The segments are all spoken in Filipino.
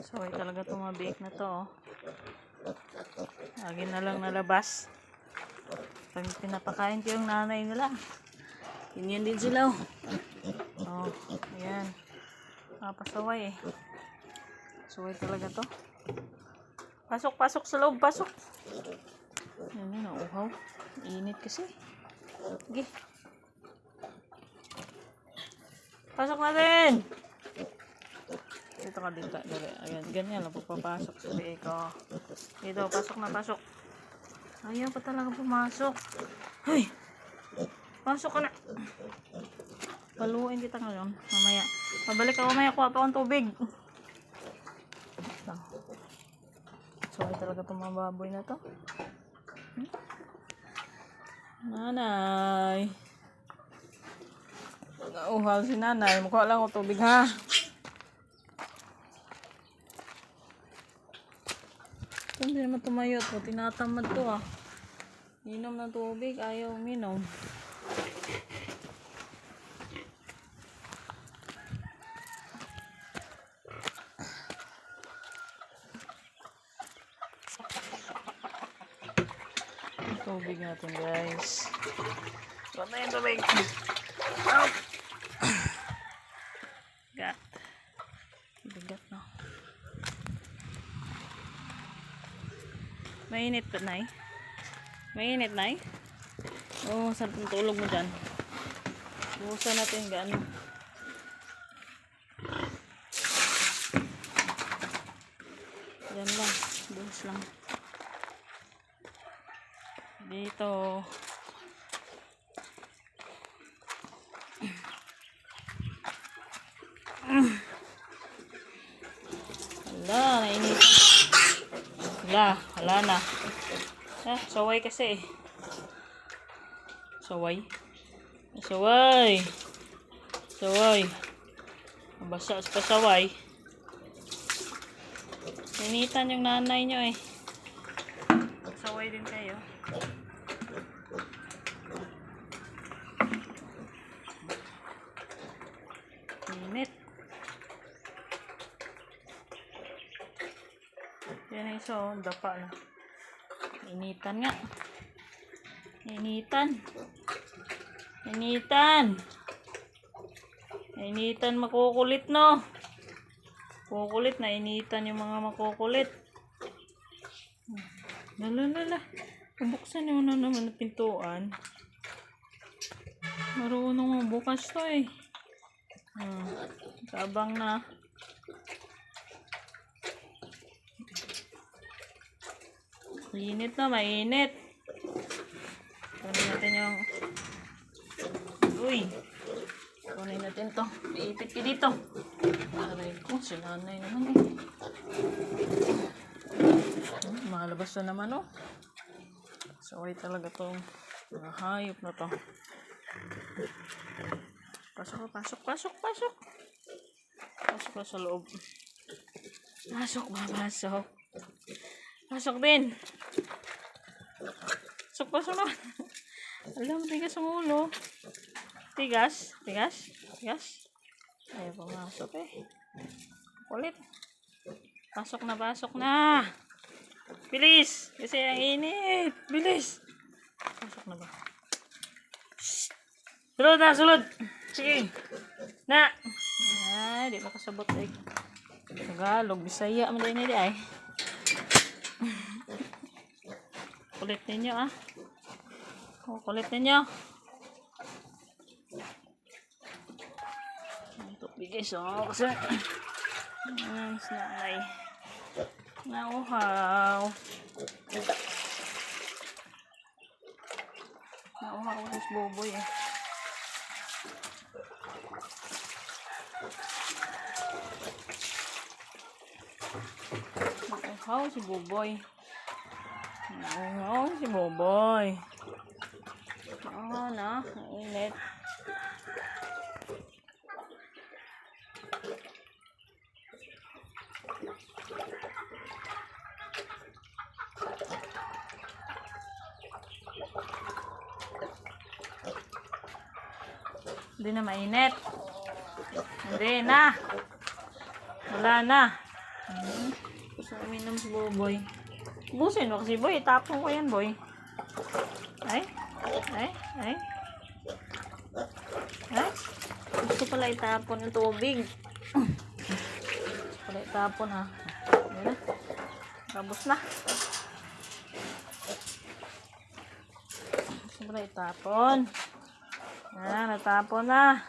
So, ay talaga itong mga biik na to. Oh. Lagi na lang nalabas. Pag pinapakain ko yung nanay nila, ganyan din sila. Oh, ayan. Napasaway eh. Saway talaga to. Pasok, pasok sa loob, pasok. Yan yun, nauhaw. Init kasi. Sige. Pasok natin! Dito ka din ka. Ayan, ganyan lang. Papapasok sa biik ko. Dito, pasok na, pasok. Ayaw pa talaga pumasok. Ay! Pasok ka na. Paluin kita ngayon. Mamaya. Pabalik ako mamaya. Kuha pa akong tubig. So, ay talaga itong mga baboy na to. Nanay. Nauhaw si nanay. Mukha lang ako tubig ha. Hindi naman tumayo to. Tinatamad to ah. Inom ng tubig. Ayaw uminom. Tubig natin guys. Ito na yung tubig. Oh. Gat. Bigat no. Mainit pa nay. Mainit nay. Oh, sarap ng tulog mo dyan. Buhusan natin gaano. Yan lang. Buhos lang. Dito. Hala, nainit. Hala na. Saway kasi. Saway. Saway. Saway. Basa pa saway. Nainitan yung nanay nyo eh. Saway din kayo. Init. Yan isa oh, dapa na. Initan nga. Initan. Initan. Initan makukulit no. Kukulit na initan yung mga makukulit. Lalala. Buksan mo na naman ang pintuan. Marunong bukas to eh. Sabang na. Init na, mainit. Kunin natin yung... Uy! Kunin natin to. Iipit ka dito. Aray ko, si nanay naman eh. Malabas na naman oh. Saway talaga tong mga hayop na to. Pasok, pasok, pasok, pasok. Pasok na sa loob. Pasok ba, pasok. Pasok din. Pasok, pasok na. Alam, tigas ang ulo. Tigas, tigas, tigas. Ayaw pumasok eh. Kulit. Pasok na, pasok na. Bilis. Kasi ang init. Bilis. Pasok na ba? Sulod na, sulod. Sige. Na. Ay, di makasabot eh. Tagalog, Bisaya. Manday na di ay. Kulit ninyo ah. Oh, kulit ninyo. Ito bigay so kasi nice na ay nauhaw. Nauhaw ko sa boboy eh. Nauhaw si boboy. Nauhaw si boboy. Oo na, mainit. Hindi na mainit. Hindi na. Wala na. Gusto uminom si Boboy. Busin mo kasi, boy. Itapon ko yan, boy. Ay. Ay. Gusto pala itapon yung tubig. Gusto pala itapon, ha. Ayan na. Tapos na. Gusto pala itapon. Ayan, natapon na.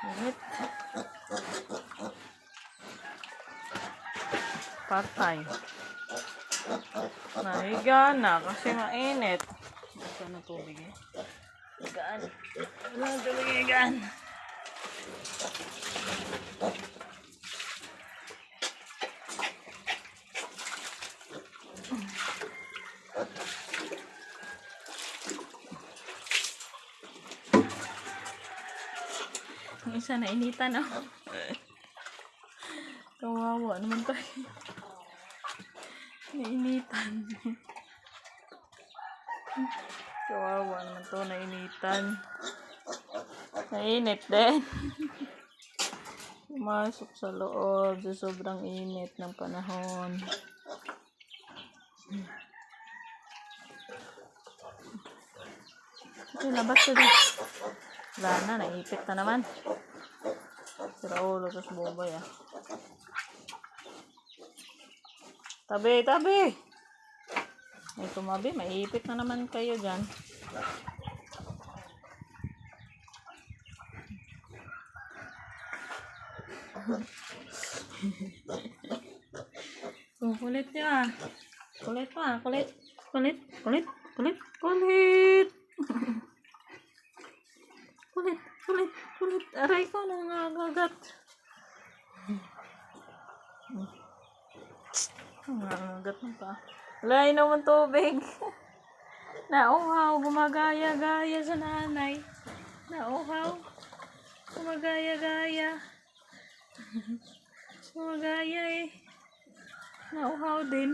Init. Patay. Nahiga na kasi mainit. Ito na tubig eh. Higaan. Wala na tubig higaan. Yung isa na initan ako. Kawawa naman tayo. Nainitan. Kawawa naman to, nainitan. Nainit din. Pumasok sa loob sa sobrang init ng panahon. Ay, labas ko din. Wala na, naipit na naman. Sira ulo sa Boboy ah. Tabi! May tumabi, maipit na naman kayo dyan. Kulit niya ah. Kulit pa, kulit. Kulit. Aray ko, nangangagat. Nangangagat mo pa. Wala, inom ang tubig. Nauhaw, gumagaya-gaya sa nanay. Nauhaw. Gumagaya-gaya. Gumagaya eh. Nauhaw din.